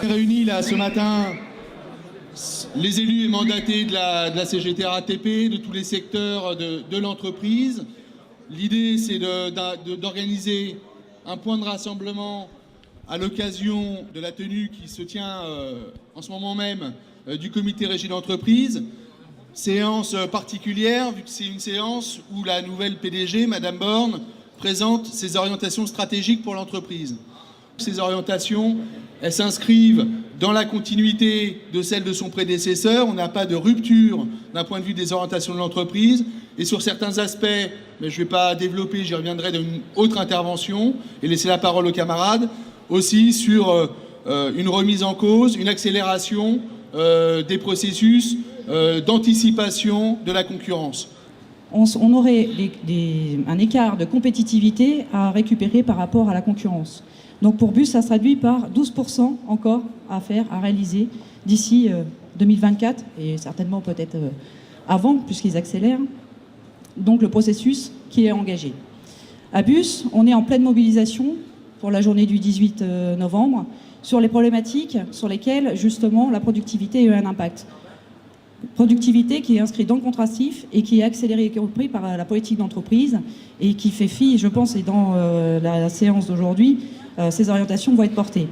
réunis là ce matin les élus et mandatés de la CGT RATP, de tous les secteurs de l'entreprise. L'idée, c'est d'organiser un point de rassemblement à l'occasion de la tenue qui se tient en ce moment même du comité régie d'entreprise. Séance particulière, vu que c'est une séance où la nouvelle PDG, Madame Borne, présente ses orientations stratégiques pour l'entreprise. Ces orientations, elles s'inscrivent dans la continuité de celle de son prédécesseur. On n'a pas de rupture d'un point de vue des orientations de l'entreprise. Et sur certains aspects, mais je ne vais pas développer, j'y reviendrai dans une autre intervention et laisser la parole aux camarades, aussi sur une remise en cause, une accélération des processus d'anticipation de la concurrence. On aurait un écart de compétitivité à récupérer par rapport à la concurrence. Donc pour Bus, ça se traduit par 12% encore à faire, à réaliser d'ici 2024 et certainement peut-être avant puisqu'ils accélèrent. Donc le processus qui est engagé. À Bus, on est en pleine mobilisation pour la journée du 18 novembre sur les problématiques sur lesquelles justement la productivité a eu un impact. Productivité qui est inscrite dans le contrastif et qui est accélérée et repris par la politique d'entreprise et qui fait fi, je pense, et dans la séance d'aujourd'hui, ces orientations vont être portées.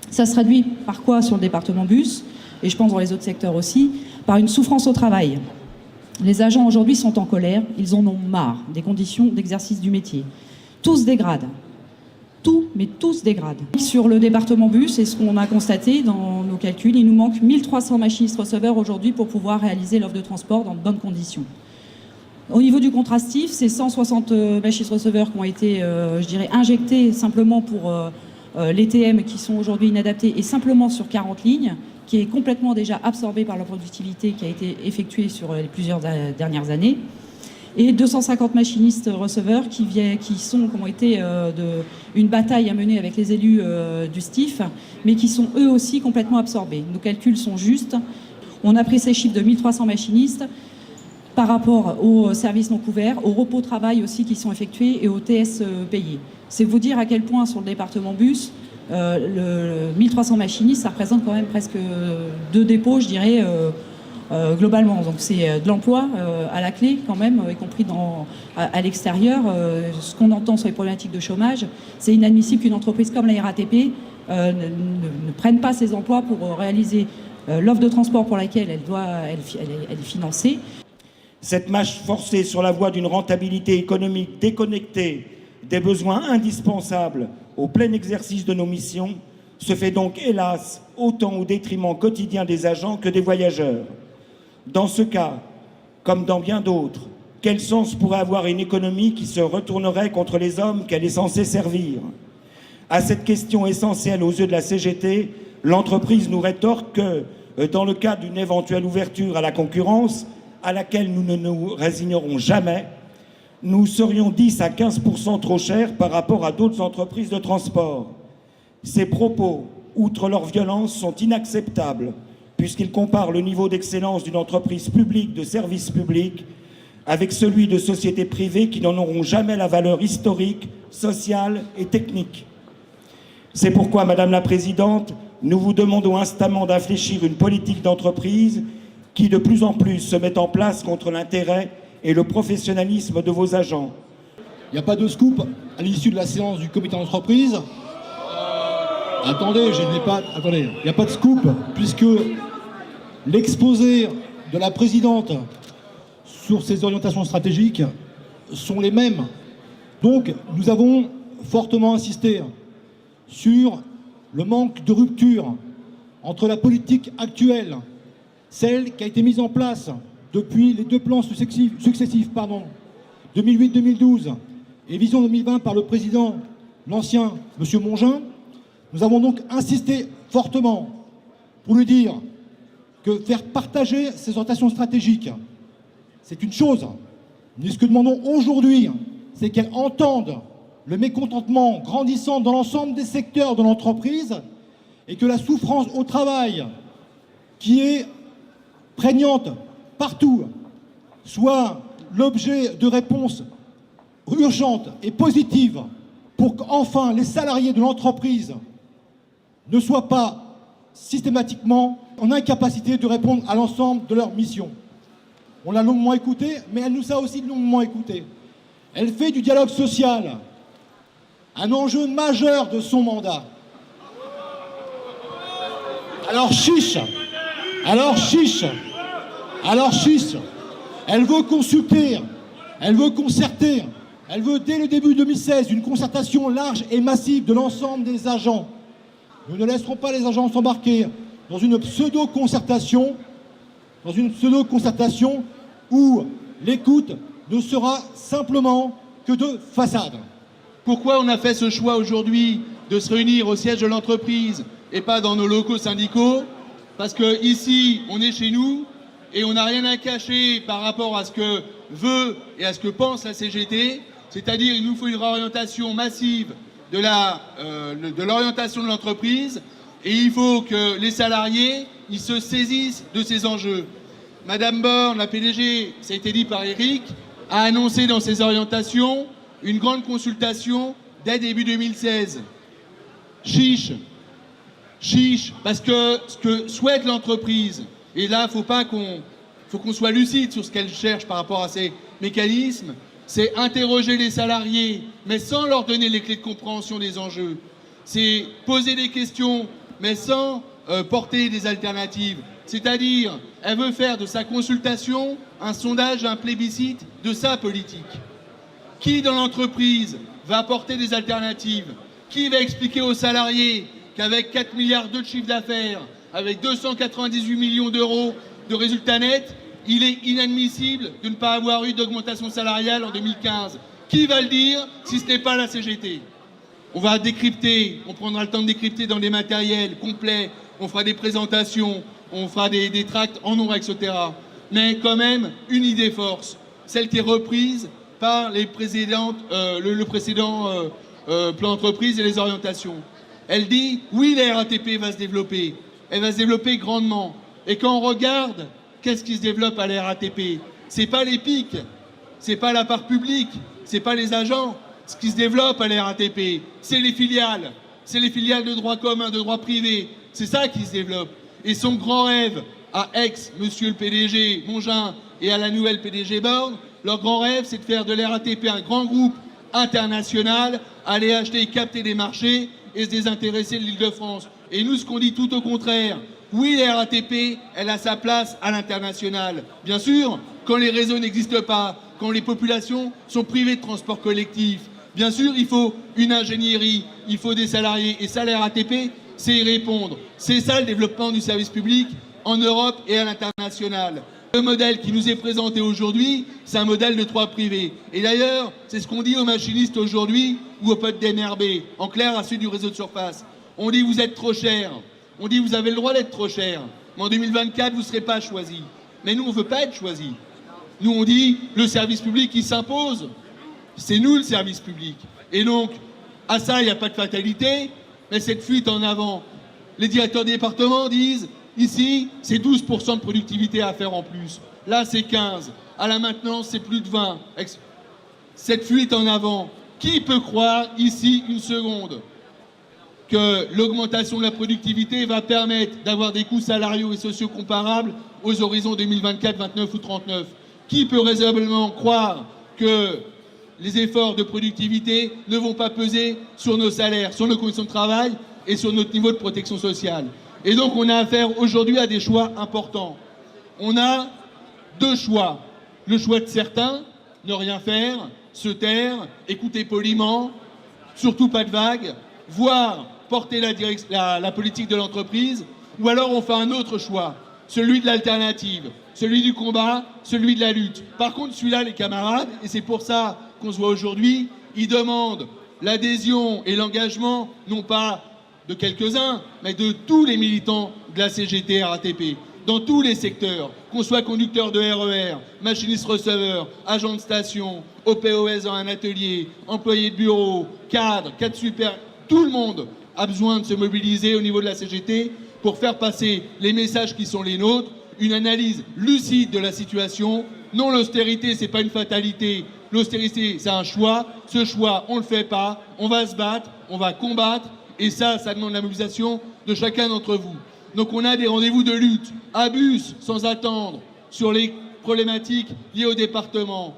Ça se traduit par quoi sur le département Bus, et je pense dans les autres secteurs aussi, par une souffrance au travail. Les agents aujourd'hui sont en colère, ils en ont marre des conditions d'exercice du métier. Tout se dégrade. Tout, mais tout se dégrade. Sur le département Bus, et ce qu'on a constaté dans nos calculs, il nous manque 1300 machinistes receveurs aujourd'hui pour pouvoir réaliser l'offre de transport dans de bonnes conditions. Au niveau du contrastif, c'est 160 machinistes receveurs qui ont été, je dirais, injectés simplement pour les TM qui sont aujourd'hui inadaptés et simplement sur 40 lignes, qui est complètement déjà absorbé par la productivité qui a été effectuée sur les plusieurs dernières années. Et 250 machinistes receveurs qui ont été une bataille à mener avec les élus du STIF, mais qui sont eux aussi complètement absorbés. Nos calculs sont justes. On a pris ces chiffres de 1300 machinistes par rapport aux services non couverts, aux repos travail aussi qui sont effectués et aux TS payés. C'est vous dire à quel point sur le département Bus, le 1300 machinistes, ça représente quand même presque 2 dépôts, je dirais, globalement. Donc c'est de l'emploi à la clé quand même, y compris à l'extérieur. Ce qu'on entend sur les problématiques de chômage, c'est inadmissible qu'une entreprise comme la RATP ne prenne pas ses emplois pour réaliser l'offre de transport pour laquelle elle est financée. Cette marche forcée sur la voie d'une rentabilité économique déconnectée des besoins indispensables au plein exercice de nos missions se fait donc, hélas, autant au détriment quotidien des agents que des voyageurs. Dans ce cas, comme dans bien d'autres, quel sens pourrait avoir une économie qui se retournerait contre les hommes qu'elle est censée servir? À cette question essentielle aux yeux de la CGT, l'entreprise nous rétorque que, dans le cas d'une éventuelle ouverture à la concurrence, à laquelle nous ne nous résignerons jamais, nous serions 10 à 15% trop chers par rapport à d'autres entreprises de transport. Ces propos, outre leur violence, sont inacceptables, puisqu'ils comparent le niveau d'excellence d'une entreprise publique de service public avec celui de sociétés privées qui n'en auront jamais la valeur historique, sociale et technique. C'est pourquoi, Madame la Présidente, nous vous demandons instamment d'infléchir une politique d'entreprise qui de plus en plus se met en place contre l'intérêt et le professionnalisme de vos agents. Il n'y a pas de scoop à l'issue de la séance du comité d'entreprise. Attendez, il n'y a pas de scoop puisque l'exposé de la présidente sur ses orientations stratégiques sont les mêmes. Donc, nous avons fortement insisté sur le manque de rupture entre la politique actuelle, celle qui a été mise en place depuis les 2 plans successifs 2008-2012 et Vision 2020 par le président, l'ancien M. Mongin. Nous avons donc insisté fortement pour lui dire que faire partager ces orientations stratégiques, c'est une chose. Mais ce que nous demandons aujourd'hui, c'est qu'elle entende le mécontentement grandissant dans l'ensemble des secteurs de l'entreprise et que la souffrance au travail, qui est prégnante partout, soit l'objet de réponses urgentes et positives pour qu'enfin les salariés de l'entreprise ne soient pas systématiquement en incapacité de répondre à l'ensemble de leurs missions. On l'a longuement écoutée, mais elle nous a aussi longuement écoutés. Elle fait du dialogue social un enjeu majeur de son mandat. Alors chiche, alors chiche, alors chiche. Elle veut consulter, elle veut concerter, elle veut dès le début 2016 une concertation large et massive de l'ensemble des agents. Nous ne laisserons pas les agents s'embarquer dans une pseudo-concertation, où l'écoute ne sera simplement que de façade. Pourquoi on a fait ce choix aujourd'hui de se réunir au siège de l'entreprise et pas dans nos locaux syndicaux? Parce que ici, on est chez nous et on n'a rien à cacher par rapport à ce que veut et à ce que pense la CGT. C'est-à-dire, il nous faut une réorientation massive de l'orientation de l'entreprise et il faut que les salariés ils se saisissent de ces enjeux. Madame Borne, la PDG, ça a été dit par Eric, a annoncé dans ses orientations une grande consultation dès début 2016. Chiche, parce que ce que souhaite l'entreprise, et là, faut qu'on soit lucide sur ce qu'elle cherche par rapport à ces mécanismes, c'est interroger les salariés, mais sans leur donner les clés de compréhension des enjeux. C'est poser des questions, mais sans porter des alternatives. C'est-à-dire, elle veut faire de sa consultation un sondage, un plébiscite de sa politique. Qui dans l'entreprise va apporter des alternatives? Qui va expliquer aux salariés qu'avec 4 milliards de chiffre d'affaires, avec 298 millions d'euros de résultats nets, il est inadmissible de ne pas avoir eu d'augmentation salariale en 2015? Qui va le dire si ce n'est pas la CGT? On va décrypter, on prendra le temps de décrypter dans des matériels complets, on fera des présentations, on fera des tracts en nombre, etc. Mais quand même, une idée force, celle qui est reprise par le précédent plan d'entreprise et les orientations. Elle dit, oui, la RATP va se développer. Elle va se développer grandement. Et quand on regarde, qu'est-ce qui se développe à la RATP? C'est pas les pics, c'est pas la part publique, c'est pas les agents. Ce qui se développe à la RATP, c'est les filiales. C'est les filiales de droit commun, de droit privé. C'est ça qui se développe. Et son grand rêve à Aix, monsieur le PDG Mongin, et à la nouvelle PDG Borne, leur grand rêve, c'est de faire de la RATP un grand groupe international, aller acheter et capter des marchés et se désintéresser de l'Île-de-France. Et nous, ce qu'on dit tout au contraire, oui, la RATP, elle a sa place à l'international. Bien sûr, quand les réseaux n'existent pas, quand les populations sont privées de transport collectif, bien sûr, il faut une ingénierie, il faut des salariés. Et ça, la RATP, c'est y répondre. C'est ça le développement du service public en Europe et à l'international. Le modèle qui nous est présenté aujourd'hui, c'est un modèle de droit privé. Et d'ailleurs, c'est ce qu'on dit aux machinistes aujourd'hui ou aux potes d'NRB, en clair à ceux du réseau de surface. On dit vous êtes trop cher, on dit vous avez le droit d'être trop cher, mais en 2024, vous ne serez pas choisi. Mais nous, on ne veut pas être choisi. Nous, on dit le service public, il s'impose. C'est nous le service public. Et donc, à ça, il n'y a pas de fatalité, mais cette fuite en avant. Les directeurs des départements disent, ici, c'est 12% de productivité à faire en plus. Là, c'est 15. À la maintenance, c'est plus de 20. Cette fuite en avant, qui peut croire ici une seconde que l'augmentation de la productivité va permettre d'avoir des coûts salariaux et sociaux comparables aux horizons 2024, 29 ou 39? Qui peut raisonnablement croire que les efforts de productivité ne vont pas peser sur nos salaires, sur nos conditions de travail et sur notre niveau de protection sociale? Et donc on a affaire aujourd'hui à des choix importants. On a deux choix. Le choix de certains, ne rien faire, se taire, écouter poliment, surtout pas de vagues, voire porter la politique de l'entreprise, ou alors on fait un autre choix, celui de l'alternative, celui du combat, celui de la lutte. Par contre, celui-là, les camarades, et c'est pour ça qu'on se voit aujourd'hui, ils demandent l'adhésion et l'engagement, non pas de quelques-uns, mais de tous les militants de la CGT RATP, dans tous les secteurs, qu'on soit conducteur de RER, machiniste receveur, agent de station, OPOS dans un atelier, employé de bureau, cadre super, tout le monde a besoin de se mobiliser au niveau de la CGT pour faire passer les messages qui sont les nôtres, une analyse lucide de la situation. Non, l'austérité, c'est pas une fatalité. L'austérité, c'est un choix. Ce choix, on le fait pas. On va se battre, on va combattre. Et ça demande la mobilisation de chacun d'entre vous. Donc on a des rendez-vous de lutte, à Bus, sans attendre, sur les problématiques liées au département,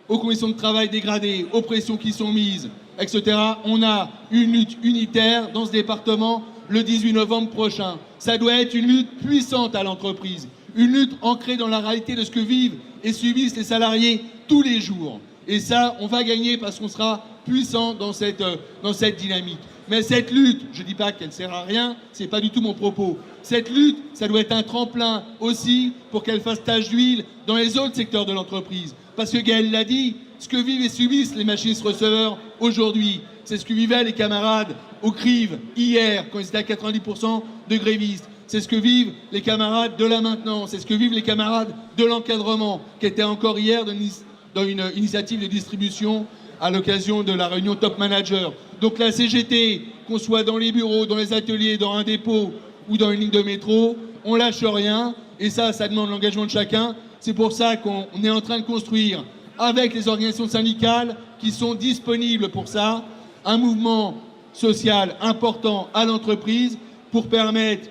aux conditions de travail dégradées, aux pressions qui sont mises, etc. On a une lutte unitaire dans ce département le 18 novembre prochain. Ça doit être une lutte puissante à l'entreprise, une lutte ancrée dans la réalité de ce que vivent et subissent les salariés tous les jours. Et ça, on va gagner parce qu'on sera puissant dans cette dynamique. Mais cette lutte, je ne dis pas qu'elle sert à rien, c'est pas du tout mon propos. Cette lutte, ça doit être un tremplin aussi pour qu'elle fasse tache d'huile dans les autres secteurs de l'entreprise. Parce que Gaël l'a dit, ce que vivent et subissent les machinistes-receveurs aujourd'hui, c'est ce que vivaient les camarades au CRIV hier, quand ils étaient à 90% de grévistes. C'est ce que vivent les camarades de la maintenance, c'est ce que vivent les camarades de l'encadrement, qui étaient encore hier dans une initiative de distribution à l'occasion de la réunion Top Manager. Donc la CGT, qu'on soit dans les bureaux, dans les ateliers, dans un dépôt ou dans une ligne de métro, on lâche rien. Et ça demande l'engagement de chacun. C'est pour ça qu'on est en train de construire, avec les organisations syndicales qui sont disponibles pour ça, un mouvement social important à l'entreprise pour permettre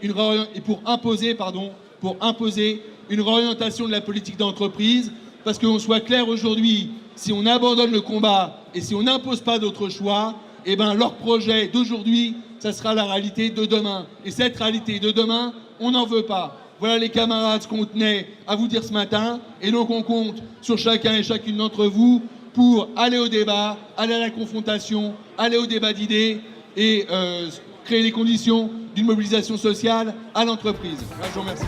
pour imposer une réorientation de la politique d'entreprise. Parce qu'on soit clair aujourd'hui, si on abandonne le combat et si on n'impose pas d'autre choix, eh ben leur projet d'aujourd'hui, ça sera la réalité de demain. Et cette réalité de demain, on n'en veut pas. Voilà les camarades, ce qu'on tenait à vous dire ce matin. Et donc on compte sur chacun et chacune d'entre vous pour aller au débat, aller à la confrontation, aller au débat d'idées et créer les conditions d'une mobilisation sociale à l'entreprise. Voilà, je vous remercie.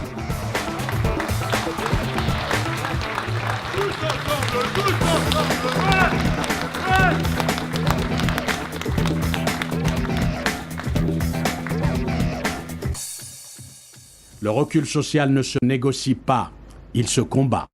Le recul social ne se négocie pas, il se combat.